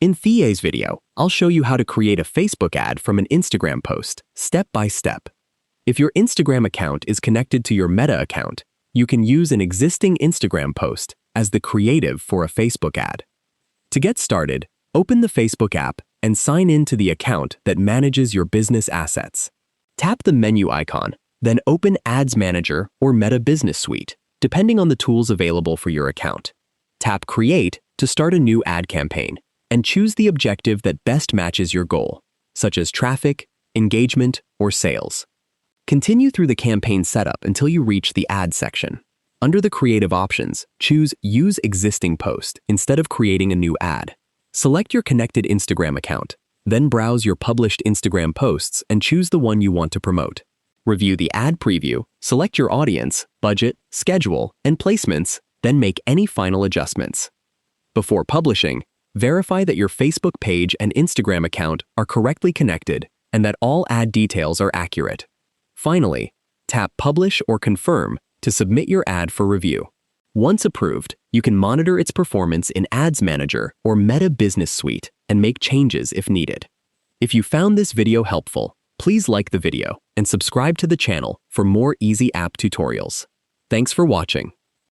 In Thie's video, I'll show you how to create a Facebook ad from an Instagram post, step by step. If your Instagram account is connected to your Meta account, you can use an existing Instagram post as the creative for a Facebook ad. To get started, open the Facebook app and sign in to the account that manages your business assets. Tap the menu icon, then open Ads Manager or Meta Business Suite, depending on the tools available for your account. Tap Create to start a new ad campaign and choose the objective that best matches your goal, such as traffic, engagement, or sales. Continue through the campaign setup until you reach the Ad section. Under the creative options, choose Use Existing Post instead of creating a new ad. Select your connected Instagram account, then browse your published Instagram posts and choose the one you want to promote. Review the ad preview, select your audience, budget, schedule, and placements, then make any final adjustments. Before publishing, verify that your Facebook page and Instagram account are correctly connected and that all ad details are accurate. Finally, tap Publish or Confirm to submit your ad for review. Once approved, you can monitor its performance in Ads Manager or Meta Business Suite and make changes if needed. If you found this video helpful, please like the video and subscribe to the channel for more easy app tutorials. Thanks for watching.